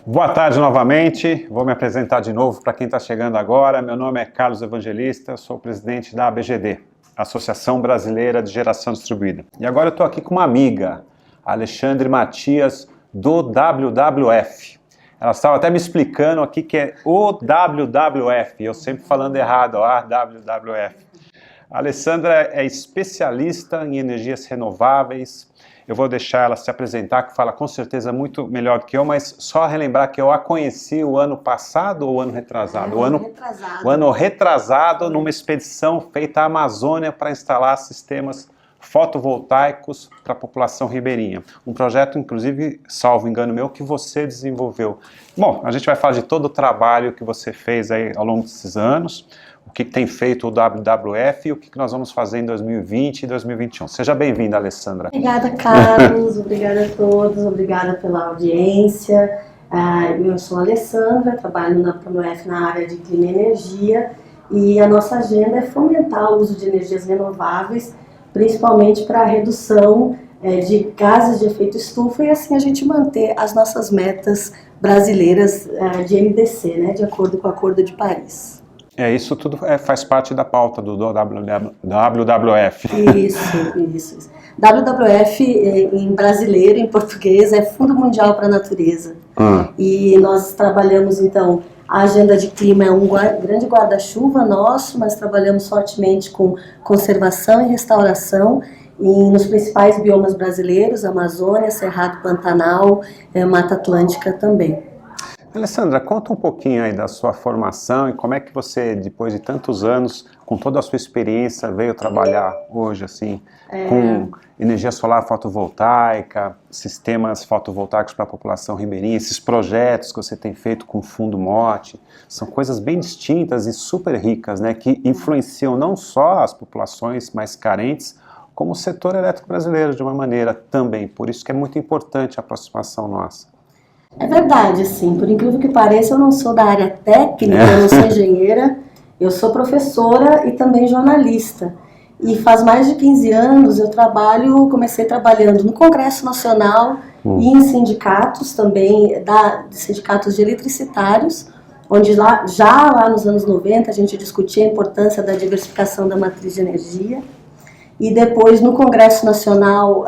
Boa tarde novamente, vou me apresentar de novo para quem está chegando agora. Meu nome é Carlos Evangelista, sou o presidente da ABGD, Associação Brasileira de Geração Distribuída. E agora eu estou aqui com uma amiga, Alexandre Matias, do WWF. Ela estava até me explicando aqui que é o WWF, eu sempre falando errado, a WWF. A Alessandra é especialista em energias renováveis. Eu vou deixar ela se apresentar, que fala com certeza muito melhor do que eu, mas só relembrar que eu a conheci o ano passado ou o ano retrasado? O ano retrasado, numa expedição feita à Amazônia para instalar sistemas fotovoltaicos para a população ribeirinha. Um projeto, inclusive, salvo engano meu, que você desenvolveu. Bom, a gente vai falar de todo o trabalho que você fez aí ao longo desses anos, o que tem feito o WWF e o que nós vamos fazer em 2020 e 2021. Seja bem-vinda, Alessandra. Obrigada, Carlos. Obrigada a todos. Obrigada pela audiência. Eu sou a Alessandra, trabalho na WWF na área de clima e energia e a nossa agenda é fomentar o uso de energias renováveis, principalmente para a redução de gases de efeito estufa e assim a gente manter as nossas metas brasileiras de NDC, né, de acordo com o Acordo de Paris. Isso tudo faz parte da pauta do WWF. Isso. WWF em brasileiro, em português, é Fundo Mundial para a Natureza. E nós trabalhamos, então, a agenda de clima é um grande guarda-chuva nosso, mas trabalhamos fortemente com conservação e restauração nos principais biomas brasileiros, Amazônia, Cerrado Pantanal, Mata Atlântica também. Alessandra, conta um pouquinho aí da sua formação e como é que você, depois de tantos anos, com toda a sua experiência, veio trabalhar hoje, assim, com energia solar fotovoltaica, sistemas fotovoltaicos para a população ribeirinha, esses projetos que você tem feito com o Fundo Mote, são coisas bem distintas e super ricas, né, que influenciam não só as populações mais carentes, como o setor elétrico brasileiro de uma maneira também. Por isso que é muito importante a aproximação nossa. É verdade, sim. Por incrível que pareça, eu não sou da área técnica, eu não sou engenheira, eu sou professora e também jornalista. E faz mais de 15 anos eu comecei trabalhando no Congresso Nacional e em sindicatos também, sindicatos de eletricitários, onde lá nos anos 90 a gente discutia a importância da diversificação da matriz de energia. E depois no Congresso Nacional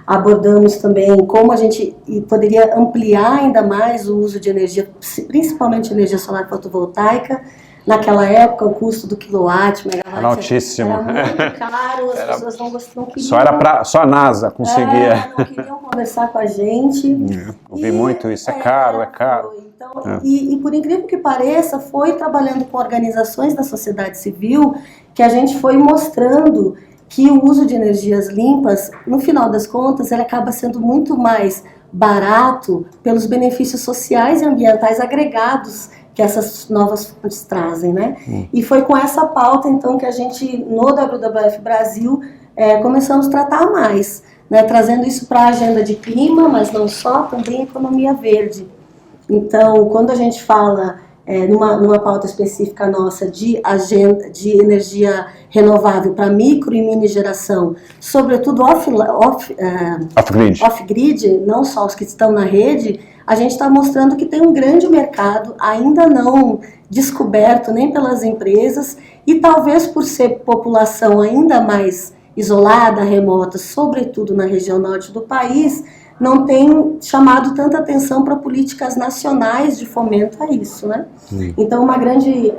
abordamos também como a gente poderia ampliar ainda mais o uso de energia, principalmente energia solar fotovoltaica. Naquela época, o custo do quilowatt, megawatt, era altíssimo. Era muito caro, as pessoas não queriam. Só a NASA conseguia. Não queriam conversar com a gente. Ouvi muito isso, é caro. Então, e por incrível que pareça, foi trabalhando com organizações da sociedade civil que a gente foi mostrando que o uso de energias limpas, no final das contas, ele acaba sendo muito mais barato pelos benefícios sociais e ambientais agregados que essas novas fontes trazem, né? E foi com essa pauta, então, que a gente, no WWF Brasil, começamos a tratar mais, né? Trazendo isso para a agenda de clima, mas não só, também economia verde. Então, quando a gente fala numa pauta específica nossa de agenda de energia renovável para micro e mini geração, sobretudo off-grid, não só os que estão na rede, a gente está mostrando que tem um grande mercado ainda não descoberto nem pelas empresas e talvez por ser população ainda mais isolada, remota, sobretudo na região norte do país, não tem chamado tanta atenção para políticas nacionais de fomento a isso, né? Então, uma grande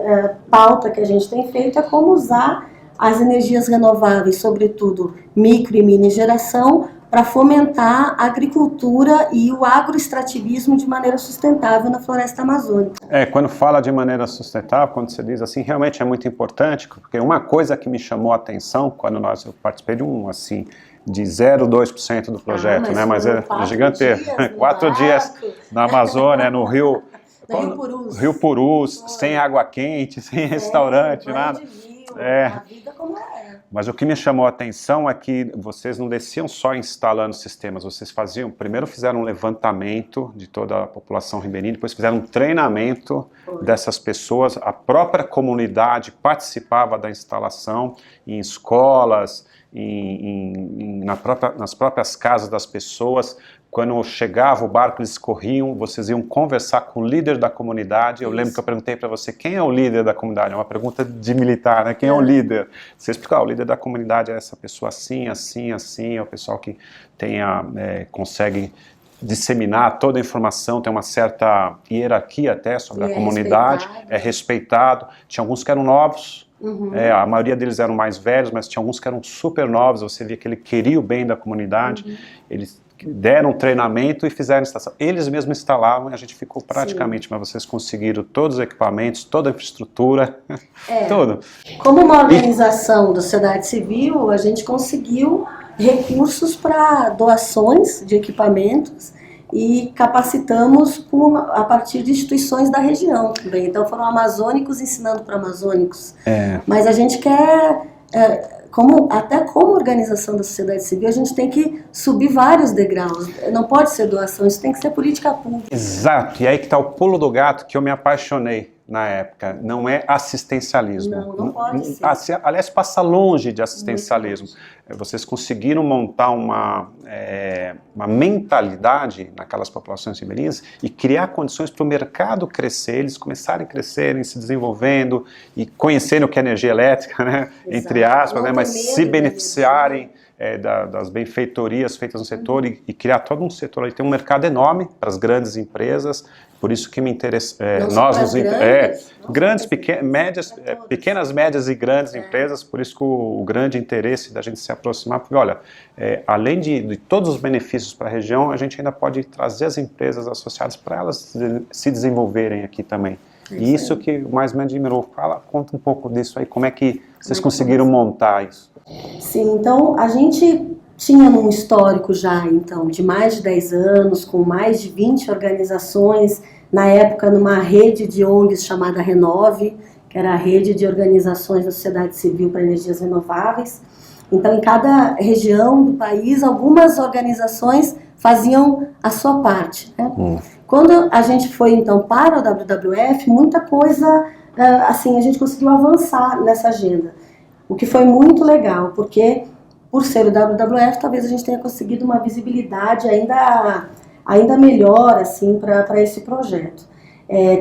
pauta que a gente tem feito é como usar as energias renováveis, sobretudo micro e mini geração, para fomentar a agricultura e o agroextrativismo de maneira sustentável na floresta amazônica. Quando fala de maneira sustentável, quando você diz assim, realmente é muito importante, porque uma coisa que me chamou a atenção, quando eu participei de 0,2% do projeto, né? Mas é gigantesco. 4 dias na Amazônia, no Rio Purus, sem água quente, sem restaurante, nada. A vida como é. Mas o que me chamou a atenção é que vocês não desciam só instalando sistemas, vocês primeiro fizeram um levantamento de toda a população ribeirinha, depois fizeram um treinamento dessas pessoas, a própria comunidade participava da instalação em escolas, nas próprias casas das pessoas. quando chegava o barco, eles corriam, vocês iam conversar com o líder da comunidade. Eu lembro que eu perguntei para você, quem é o líder da comunidade? É uma pergunta de militar, né? Quem é o líder? Você explicou, o líder da comunidade é essa pessoa assim, assim, assim, é o pessoal que consegue disseminar toda a informação, tem uma certa hierarquia até sobre a comunidade, é respeitado. Tinha alguns que eram novos, a maioria deles eram mais velhos, mas tinha alguns que eram super novos, você via que ele queria o bem da comunidade, eles deram treinamento e fizeram instalação. Eles mesmos instalavam e a gente ficou praticamente, mas vocês conseguiram todos os equipamentos, toda a infraestrutura, tudo. Como uma organização da sociedade civil, a gente conseguiu recursos para doações de equipamentos e capacitamos a partir de instituições da região também. Então foram amazônicos ensinando para amazônicos. Mas a gente quer, até como organização da sociedade civil, a gente tem que subir vários degraus. Não pode ser doação, isso tem que ser política pública. Exato, e aí que está o pulo do gato que eu me apaixonei na época. Não é assistencialismo. Não pode ser. Aliás, passa longe de assistencialismo. Vocês conseguiram montar uma mentalidade naquelas populações ribeirinhas e criar condições para o mercado crescer, eles começarem a crescerem, se desenvolvendo e conhecerem o que é energia elétrica, né? Entre aspas, né? Mas se beneficiarem das benfeitorias feitas no setor e criar todo um setor. Tem um mercado enorme para as grandes empresas, por isso que me interessa. Pequenas, médias e grandes empresas, por isso que o grande interesse da gente se aproximar, porque olha, além de todos os benefícios para a região, a gente ainda pode trazer as empresas associadas para elas se desenvolverem aqui também. E isso que mais me admirou. Conta um pouco disso aí, como é que vocês conseguiram montar isso? Sim, então a gente tinha um histórico já, então, de mais de 10 anos, com mais de 20 organizações, na época numa rede de ONGs chamada Renove, que era a rede de organizações da sociedade civil para energias renováveis. Então, em cada região do país, algumas organizações faziam a sua parte, né? Quando a gente foi, então, para o WWF, muita coisa, assim, a gente conseguiu avançar nessa agenda. O que foi muito legal, porque, por ser o WWF, talvez a gente tenha conseguido uma visibilidade ainda melhor, assim, para esse projeto.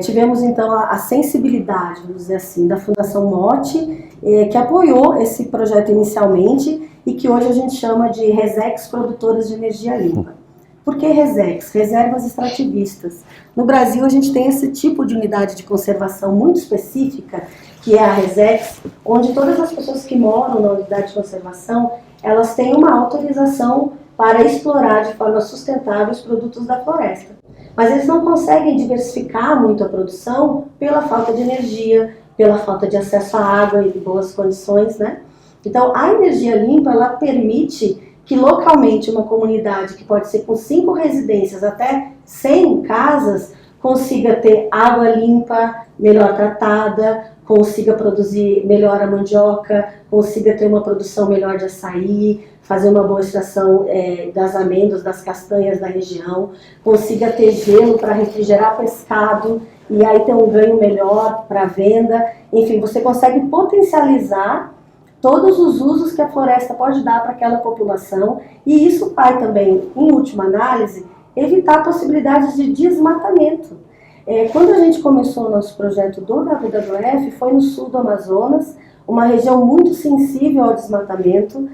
Tivemos, então, a sensibilidade, vamos dizer assim, da Fundação Mote, que apoiou esse projeto inicialmente e que hoje a gente chama de RESEX Produtoras de Energia Limpa. Por que RESEX? Reservas extrativistas. No Brasil, a gente tem esse tipo de unidade de conservação muito específica, que é a RESEX, onde todas as pessoas que moram na unidade de conservação, elas têm uma autorização para explorar de forma sustentável os produtos da floresta. Mas eles não conseguem diversificar muito a produção pela falta de energia, pela falta de acesso à água e de boas condições, né? Então, a energia limpa, ela permite que localmente uma comunidade que pode ser com 5 residências até 100 casas consiga ter água limpa, melhor tratada, consiga produzir melhor a mandioca, consiga ter uma produção melhor de açaí, fazer uma boa extração das amêndoas, das castanhas da região, consiga ter gelo para refrigerar pescado e aí ter um ganho melhor para venda. Enfim, você consegue potencializar todos os usos que a floresta pode dar para aquela população, e isso vai também, em última análise, evitar possibilidades de desmatamento. Quando a gente começou o nosso projeto do WWF, foi no sul do Amazonas, uma região muito sensível ao desmatamento,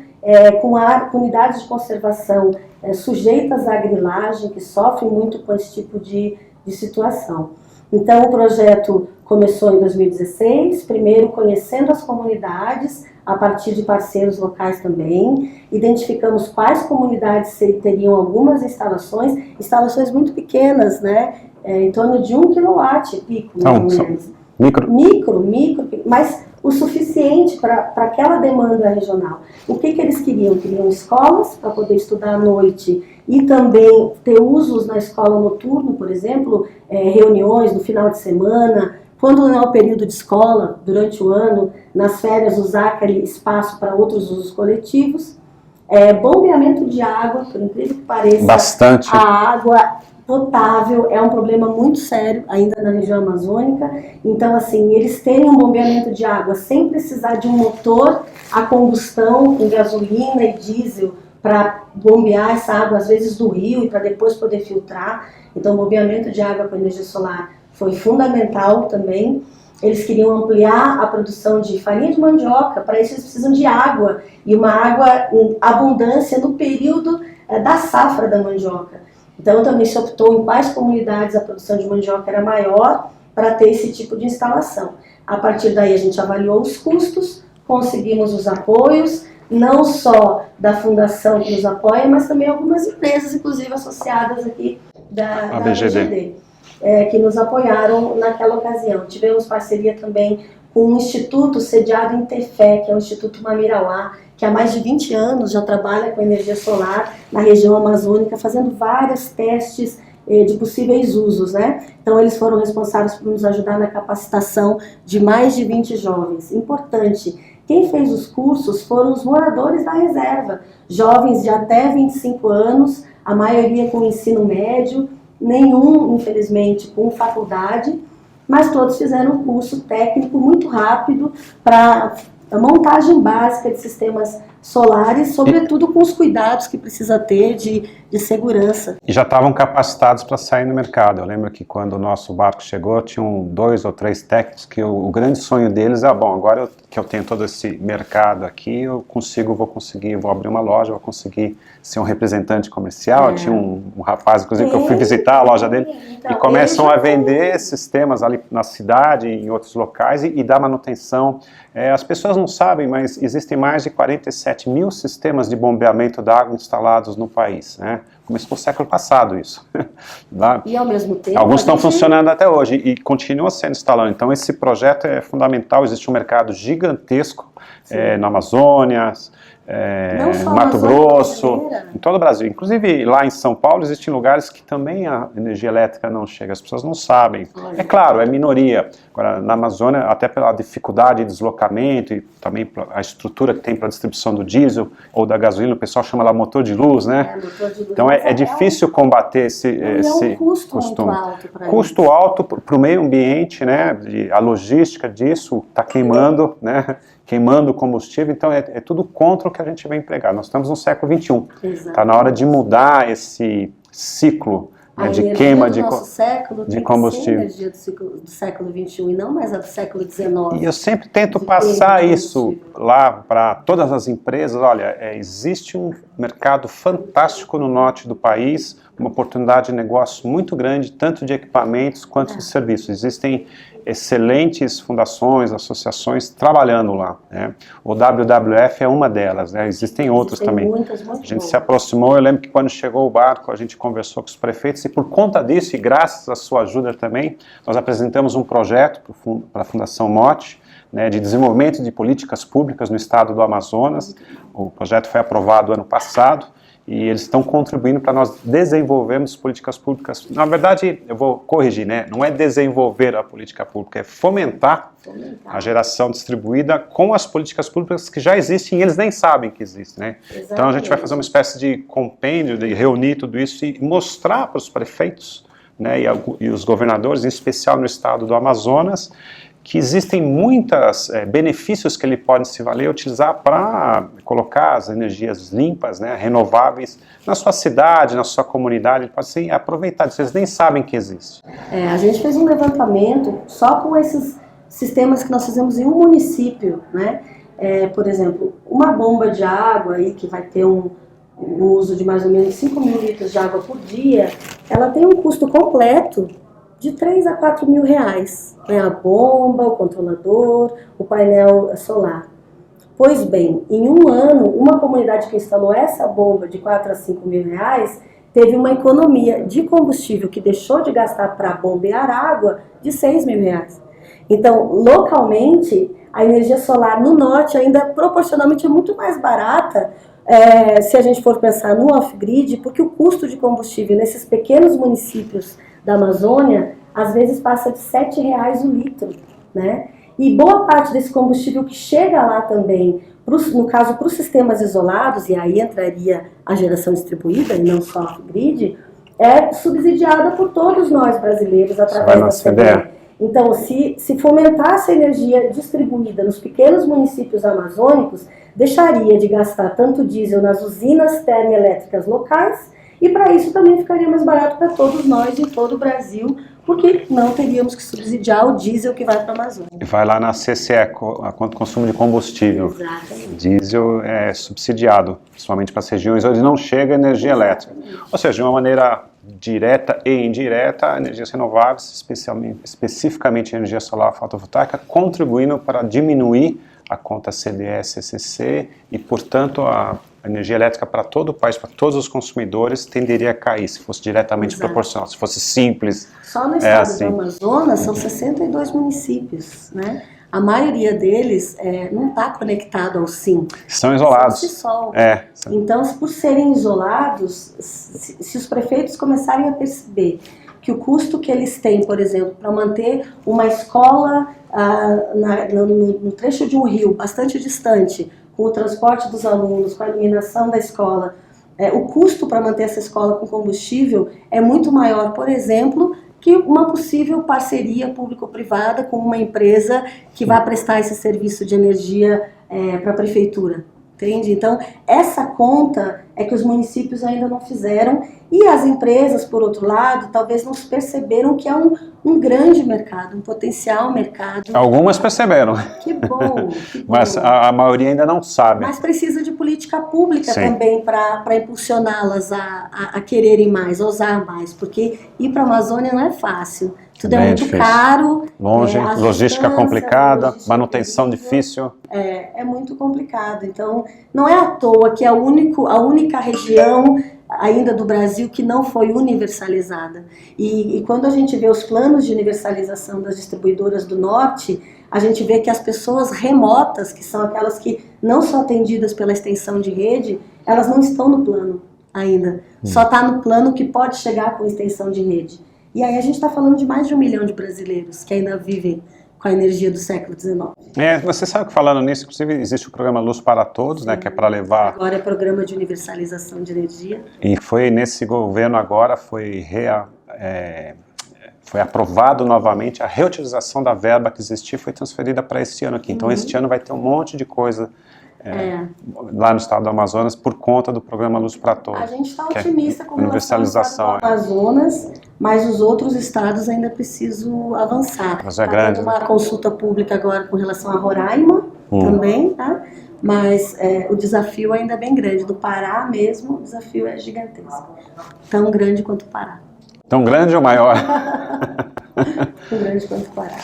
com unidades de conservação sujeitas à grilagem, que sofrem muito com esse tipo de situação. Então o projeto começou em 2016, primeiro conhecendo as comunidades, a partir de parceiros locais também, identificamos quais comunidades teriam algumas instalações muito pequenas, né, em torno de 1 kW pico, micro, mas o suficiente para aquela demanda regional. O que eles queriam? Queriam escolas para poder estudar à noite e também ter usos na escola noturno, por exemplo, reuniões no final de semana, quando não é o período de escola, durante o ano, nas férias, usar aquele espaço para outros usos coletivos. Bombeamento de água, por incrível que pareça, bastante. A água potável é um problema muito sério ainda na região amazônica. Então, assim, eles terem um bombeamento de água sem precisar de um motor a combustão com gasolina e diesel, para bombear essa água, às vezes do rio, e para depois poder filtrar. Então, o bombeamento de água com energia solar foi fundamental também. Eles queriam ampliar a produção de farinha de mandioca, para isso eles precisam de água, e uma água em abundância no período da safra da mandioca. Então, também se optou em quais comunidades a produção de mandioca era maior para ter esse tipo de instalação. A partir daí, a gente avaliou os custos, conseguimos os apoios, não só da fundação que nos apoia, mas também algumas empresas, inclusive associadas aqui da BGD, que nos apoiaram naquela ocasião. Tivemos parceria também com um instituto sediado em Tefé, que é o Instituto Mamirauá, que há mais de 20 anos já trabalha com energia solar na região amazônica, fazendo vários testes de possíveis usos, né? Então eles foram responsáveis por nos ajudar na capacitação de mais de 20 jovens. Importante, quem fez os cursos foram os moradores da reserva, jovens de até 25 anos, a maioria com ensino médio, nenhum, infelizmente, com faculdade, mas todos fizeram um curso técnico muito rápido para a montagem básica de sistemas solares, sobretudo com os cuidados que precisa ter de segurança. E já estavam capacitados para sair no mercado. Eu lembro que quando o nosso barco chegou, tinham 2 ou 3 técnicos que o grande sonho deles é, bom, agora que eu tenho todo esse mercado aqui, vou abrir uma loja, vou conseguir ser um representante comercial. Tinha um rapaz, inclusive, que eu fui visitar a loja dele, então, e começam a vender sistemas ali na cidade, em outros locais, e dar manutenção. As pessoas não sabem, mas existem mais de 47 mil sistemas de bombeamento d'água instalados no país, né? Começou no século passado isso. E ao mesmo tempo... Alguns estão funcionando até hoje e continuam sendo instalados. Então esse projeto é fundamental, existe um mercado gigantesco na Amazônia, Mato Grosso, em todo o Brasil. Inclusive lá em São Paulo existem lugares que também a energia elétrica não chega, as pessoas não sabem. É claro, é minoria. Agora na Amazônia, até pela dificuldade de deslocamento e também a estrutura que tem para a distribuição do diesel ou da gasolina, o pessoal chama lá motor de luz, né? Motor de luz. Então é difícil combater esse custo costume. Muito alto para custo isso. Alto para o meio ambiente, né? A logística disso está queimando, né? Queimando combustível, então é tudo contra o que a gente vai empregar. Nós estamos no século XXI. Está na hora de mudar esse ciclo de queima de combustível. A energia do século XXI e não mais a do século XIX. E eu sempre tento passar isso lá para todas as empresas. Olha, existe um mercado fantástico no norte do país, uma oportunidade de negócio muito grande, tanto de equipamentos quanto de serviços. Existem excelentes fundações, associações trabalhando lá, né? O WWF é uma delas, né? Existem outras também. Muitas, a gente se aproximou, eu lembro que quando chegou o barco a gente conversou com os prefeitos e por conta disso e graças à sua ajuda também, nós apresentamos um projeto para a Fundação MOT, né, de desenvolvimento de políticas públicas no estado do Amazonas. O projeto foi aprovado ano passado e eles estão contribuindo para nós desenvolvermos políticas públicas. Na verdade, eu vou corrigir, né? Não é desenvolver a política pública, é fomentar a geração distribuída com as políticas públicas que já existem e eles nem sabem que existem, né? Exatamente. Então a gente vai fazer uma espécie de compêndio, de reunir tudo isso e mostrar para os prefeitos, né, e os governadores, em especial no estado do Amazonas, que existem muitos benefícios que ele pode se valer, utilizar para colocar as energias limpas, né, renováveis, na sua cidade, na sua comunidade, ele pode ser aproveitado, vocês nem sabem que existe. A gente fez um levantamento só com esses sistemas que nós fizemos em um município, né? Por exemplo, uma bomba de água aí que vai ter um uso de mais ou menos 5.000 litros de água por dia, ela tem um custo completo de 3 a 4 mil reais, né? A bomba, o controlador, o painel solar. Pois bem, em um ano, uma comunidade que instalou essa bomba de 4 a 5 mil reais teve uma economia de combustível que deixou de gastar para bombear água de 6 mil reais. Então, localmente, a energia solar no norte ainda proporcionalmente é muito mais barata se a gente for pensar no off-grid, porque o custo de combustível nesses pequenos municípios da Amazônia, às vezes passa de R$7 o litro, né? E boa parte desse combustível que chega lá também, no caso para os sistemas isolados, e aí entraria a geração distribuída e não só off-grid, é subsidiada por todos nós brasileiros através da CDE. Então, se fomentasse a energia distribuída nos pequenos municípios amazônicos, deixaria de gastar tanto diesel nas usinas termoelétricas locais, e para isso também ficaria mais barato para todos nós em todo o Brasil, porque não teríamos que subsidiar o diesel que vai para a Amazônia. E vai lá na CCE, a conta de consumo de combustível. Exatamente. Diesel é subsidiado, principalmente para as regiões onde não chega energia elétrica. Ou seja, de uma maneira direta e indireta, energias renováveis, especificamente energia solar fotovoltaica, contribuindo para diminuir a conta CDE, CCC e, portanto, a energia elétrica para todo o país, para todos os consumidores, tenderia a cair, se fosse diretamente proporcional, se fosse simples. Só no estado do Amazonas são 62 municípios, né? A maioria deles não está conectado ao SIM. Estão isolados. Então, por serem isolados, se os prefeitos começarem a perceber que o custo que eles têm, por exemplo, para manter uma escola no trecho de um rio bastante distante, com o transporte dos alunos, com a iluminação da escola, o custo para manter essa escola com combustível é muito maior, por exemplo, que uma possível parceria público-privada com uma empresa que vai prestar esse serviço de energia para a prefeitura. Entende? Então, essa conta é que os municípios ainda não fizeram, e as empresas, por outro lado, talvez não perceberam que é um grande mercado, um potencial mercado. Algumas perceberam. Que bom. Mas a maioria ainda não sabe. Mas precisa de política pública também para impulsioná-las a quererem mais, a usar mais, porque ir para a Amazônia não é fácil. Tudo é muito difícil. Caro. Longe, logística complicada, manutenção difícil. É muito complicado. Então, não é à toa que a única região ainda do Brasil que não foi universalizada. E quando a gente vê os planos de universalização das distribuidoras do Norte, a gente vê que as pessoas remotas, que são aquelas que não são atendidas pela extensão de rede, elas não estão no plano ainda. Só está no plano que pode chegar com extensão de rede. E aí a gente está falando de mais de 1 milhão de brasileiros que ainda vivem com a energia do século XIX. Você sabe que, falando nisso, inclusive existe o programa Luz para Todos, né, que é para levar... Agora é programa de universalização de energia. E foi nesse governo agora, foi aprovado novamente a reutilização da verba que existia, foi transferida para esse ano aqui. Então este ano vai ter um monte de coisa lá no estado do Amazonas por conta do programa Luz para Todos. A gente está otimista com universalização ao Amazonas, mas os outros estados ainda precisam avançar. Mas é grande. Tem uma consulta pública agora com relação a Roraima também, tá? Mas o desafio ainda é bem grande. Do Pará mesmo, o desafio é gigantesco. Tão grande quanto o Pará. Tão grande ou maior? Tão grande quanto o Pará.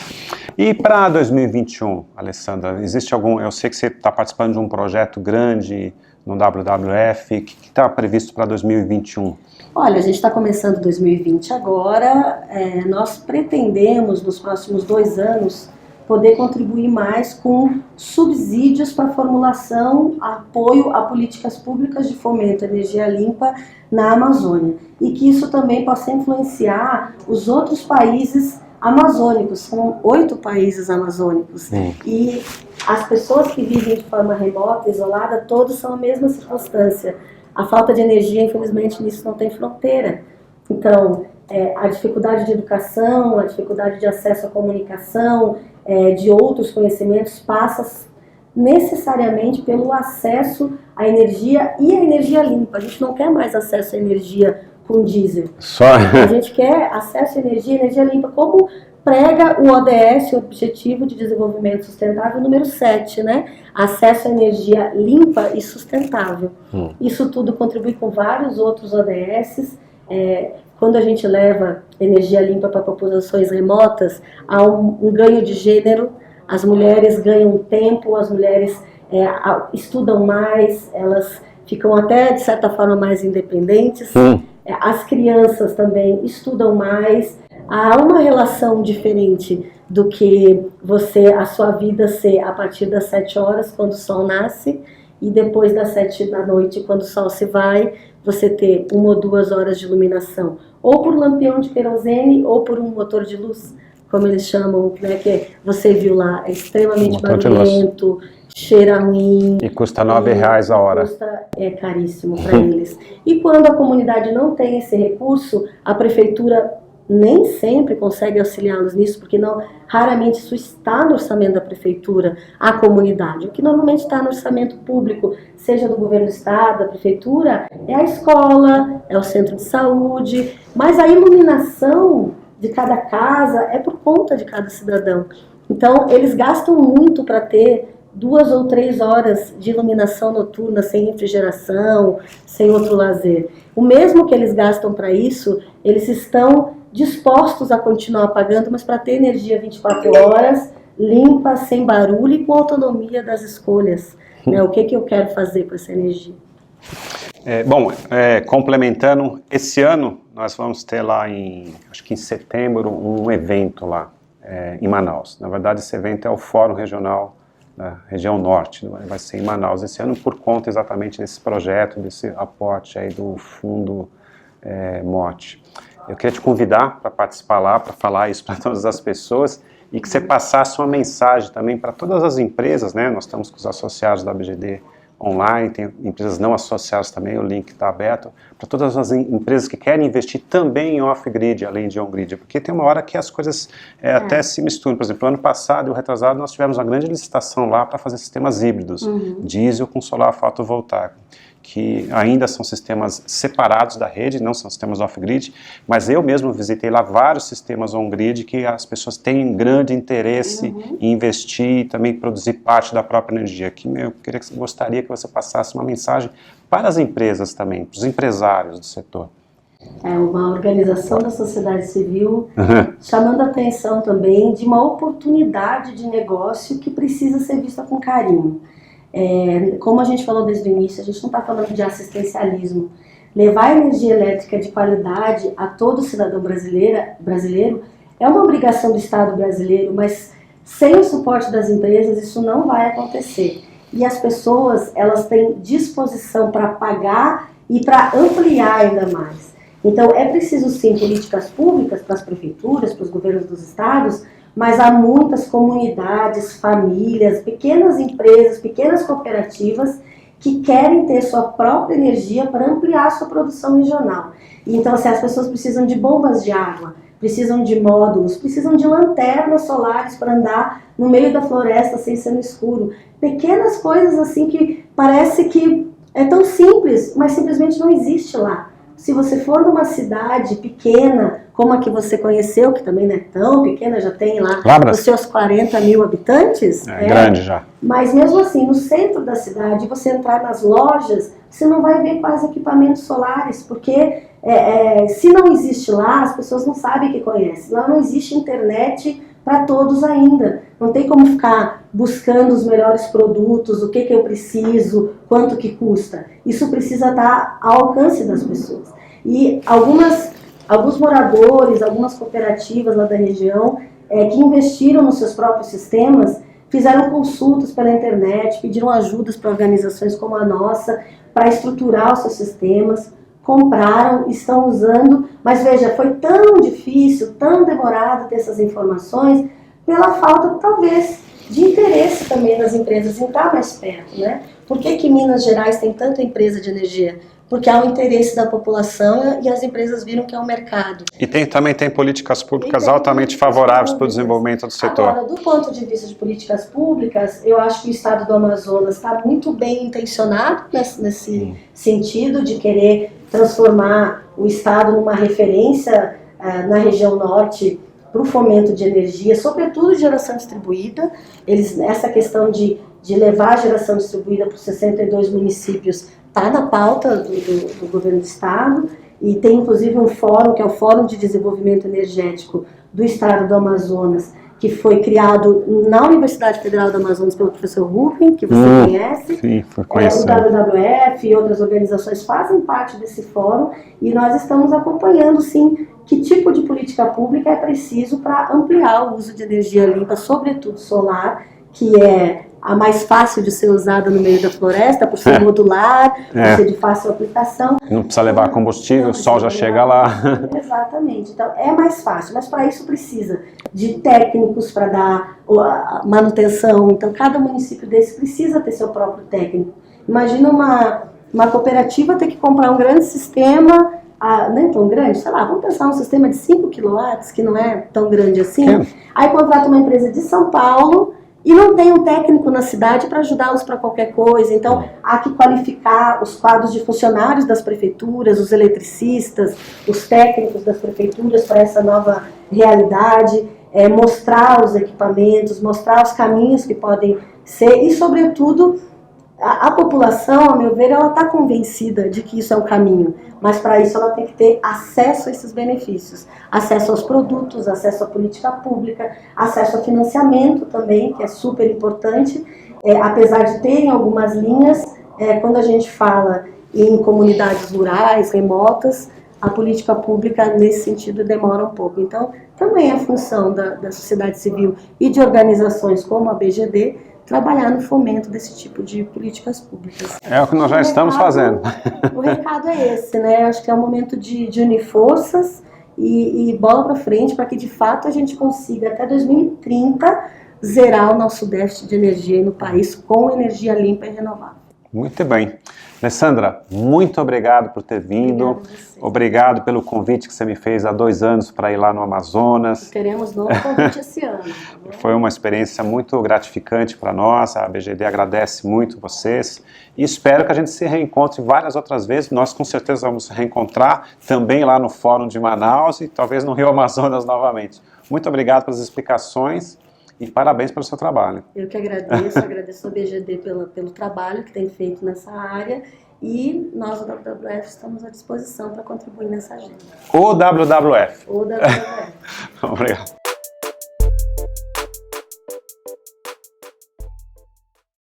E para 2021, Alessandra, existe algum... Eu sei que você está participando de um projeto grande no WWF. O que está previsto para 2021? Olha, a gente está começando 2020 agora. Nós pretendemos, nos próximos 2 anos, poder contribuir mais com subsídios para formulação, apoio a políticas públicas de fomento à energia limpa na Amazônia. E que isso também possa influenciar os outros países amazônicos. São 8 países amazônicos. E as pessoas que vivem de forma remota, isolada, todos são a mesma circunstância. A falta de energia, infelizmente, nisso não tem fronteira. Então, a dificuldade de educação, a dificuldade de acesso à comunicação, de outros conhecimentos, passa necessariamente pelo acesso à energia e à energia limpa. A gente não quer mais acesso à energia com diesel. A gente quer acesso à energia limpa, como prega o ODS, o Objetivo de Desenvolvimento Sustentável número 7, né? Acesso à energia limpa e sustentável. Isso tudo contribui com vários outros ODSs. Quando a gente leva energia limpa para populações remotas, há um ganho de gênero, as mulheres ganham tempo, as mulheres estudam mais, elas ficam até, de certa forma, mais independentes. As crianças também estudam mais. Há uma relação diferente do que a sua vida ser a partir das 7 horas, quando o sol nasce, e depois das 7 da noite, quando o sol se vai, você ter 1 ou 2 horas de iluminação, ou por lampião de querosene, ou por um motor de luz, como eles chamam, né, que você viu lá, é extremamente barulhento, cheira ruim. E custa R$9 a hora. É caríssimo para eles. E quando a comunidade não tem esse recurso, a prefeitura nem sempre consegue auxiliá-los nisso, porque raramente isso está no orçamento da prefeitura, a comunidade. O que normalmente está no orçamento público, seja do governo do estado, da prefeitura, é a escola, é o centro de saúde, mas a iluminação de cada casa é por conta de cada cidadão. Então, eles gastam muito para ter 2 ou 3 horas de iluminação noturna sem refrigeração, sem outro lazer. O mesmo que eles gastam para isso, eles estão dispostos a continuar pagando, mas para ter energia 24 horas, limpa, sem barulho e com autonomia das escolhas. Né? O que eu quero fazer com essa energia? Complementando, esse ano nós vamos ter lá acho que em setembro, um evento lá em Manaus. Na verdade, esse evento é o Fórum Regional da região norte, vai ser em Manaus esse ano por conta exatamente desse projeto, desse aporte aí do Fundo MOT. Eu queria te convidar para participar lá, para falar isso para todas as pessoas e que você passasse uma mensagem também para todas as empresas, né? Nós estamos com os associados da BGD online, tem empresas não associadas também, o link está aberto, para todas as empresas que querem investir também em off-grid, além de on-grid, porque tem uma hora que as coisas até se misturam. Por exemplo, ano passado e o retrasado nós tivemos uma grande licitação lá para fazer sistemas híbridos, diesel com solar fotovoltaico, que ainda são sistemas separados da rede, não são sistemas off-grid, mas eu mesmo visitei lá vários sistemas on-grid que as pessoas têm grande interesse em investir e também produzir parte da própria energia. Eu gostaria que você passasse uma mensagem para as empresas também, para os empresários do setor. É uma organização da sociedade civil chamando a atenção também de uma oportunidade de negócio que precisa ser vista com carinho. Como a gente falou desde o início, a gente não está falando de assistencialismo. Levar energia elétrica de qualidade a todo cidadão brasileiro é uma obrigação do Estado brasileiro, mas sem o suporte das empresas isso não vai acontecer. E as pessoas, elas têm disposição para pagar e para ampliar ainda mais. Então é preciso sim políticas públicas para as prefeituras, para os governos dos estados, mas há muitas comunidades, famílias, pequenas empresas, pequenas cooperativas que querem ter sua própria energia para ampliar sua produção regional. Então, assim, as pessoas precisam de bombas de água, precisam de módulos, precisam de lanternas solares para andar no meio da floresta sem ser no escuro. Pequenas coisas assim que parece que é tão simples, mas simplesmente não existe lá. Se você for numa cidade pequena, como a que você conheceu, que também não é tão pequena, já tem lá os seus 40 mil habitantes. Grande já. Mas mesmo assim, no centro da cidade, você entrar nas lojas, você não vai ver quase equipamentos solares, porque se não existe lá, as pessoas não sabem que conhecem. Lá não existe internet para todos ainda. Não tem como ficar buscando os melhores produtos, o que eu preciso, quanto que custa. Isso precisa estar ao alcance das pessoas. E alguns moradores, algumas cooperativas lá da região que investiram nos seus próprios sistemas, fizeram consultas pela internet, pediram ajudas para organizações como a nossa, para estruturar os seus sistemas, compraram, estão usando, mas veja, foi tão difícil, tão demorado ter essas informações, pela falta, talvez, de interesse também das empresas em estar mais perto, né? Por que Minas Gerais tem tanta empresa de energia? Porque há um interesse da população e as empresas viram que é um mercado. E também tem políticas públicas altamente favoráveis para o desenvolvimento do setor. Agora, do ponto de vista de políticas públicas, eu acho que o Estado do Amazonas está muito bem intencionado nesse sentido de querer transformar o Estado numa referência na região norte para o fomento de energia, sobretudo de geração distribuída. Essa questão de levar a geração distribuída para os 62 municípios está na pauta do governo do estado, e tem inclusive um fórum, que é o Fórum de Desenvolvimento Energético do Estado do Amazonas, que foi criado na Universidade Federal do Amazonas pelo professor Rubem, que você conhece. Sim, foi conhecido. O WWF e outras organizações fazem parte desse fórum, e nós estamos acompanhando, sim, que tipo de política pública é preciso para ampliar o uso de energia limpa, sobretudo solar, que é a mais fácil de ser usada no meio da floresta, por ser modular, por ser de fácil aplicação. Não precisa levar combustível, o sol já chega lá. Exatamente, então é mais fácil, mas para isso precisa de técnicos para dar a manutenção. Então cada município desse precisa ter seu próprio técnico. Imagina uma cooperativa ter que comprar um grande sistema nem tão grande, sei lá, vamos pensar um sistema de 5 kW, que não é tão grande assim, aí contrata uma empresa de São Paulo e não tem um técnico na cidade para ajudá-los para qualquer coisa, então há que qualificar os quadros de funcionários das prefeituras, os eletricistas, os técnicos das prefeituras para essa nova realidade, mostrar os equipamentos, mostrar os caminhos que podem ser e, sobretudo, a população, a meu ver, ela está convencida de que isso é um caminho, mas para isso ela tem que ter acesso a esses benefícios, acesso aos produtos, acesso à política pública, acesso a financiamento também, que é super importante, apesar de terem algumas linhas, quando a gente fala em comunidades rurais, remotas, a política pública nesse sentido demora um pouco. Então, também é função da sociedade civil e de organizações como a BGD trabalhar no fomento desse tipo de políticas públicas. É o que nós já estamos fazendo. O recado é esse, né? Acho que é um momento de unir forças e bola para frente para que, de fato, a gente consiga, até 2030, zerar o nosso déficit de energia no país com energia limpa e renovável. Muito bem. Alessandra, muito obrigado por ter vindo. Obrigado pelo convite que você me fez há 2 anos para ir lá no Amazonas. Teremos novo convite esse ano. Foi uma experiência muito gratificante para nós. A BGD agradece muito vocês e espero que a gente se reencontre várias outras vezes. Nós com certeza vamos reencontrar também lá no Fórum de Manaus e talvez no Rio Amazonas novamente. Muito obrigado pelas explicações. E parabéns pelo seu trabalho. Eu que agradeço a BGD pelo trabalho que tem feito nessa área e nós, o WWF, estamos à disposição para contribuir nessa agenda. O WWF. O WWF. Obrigado.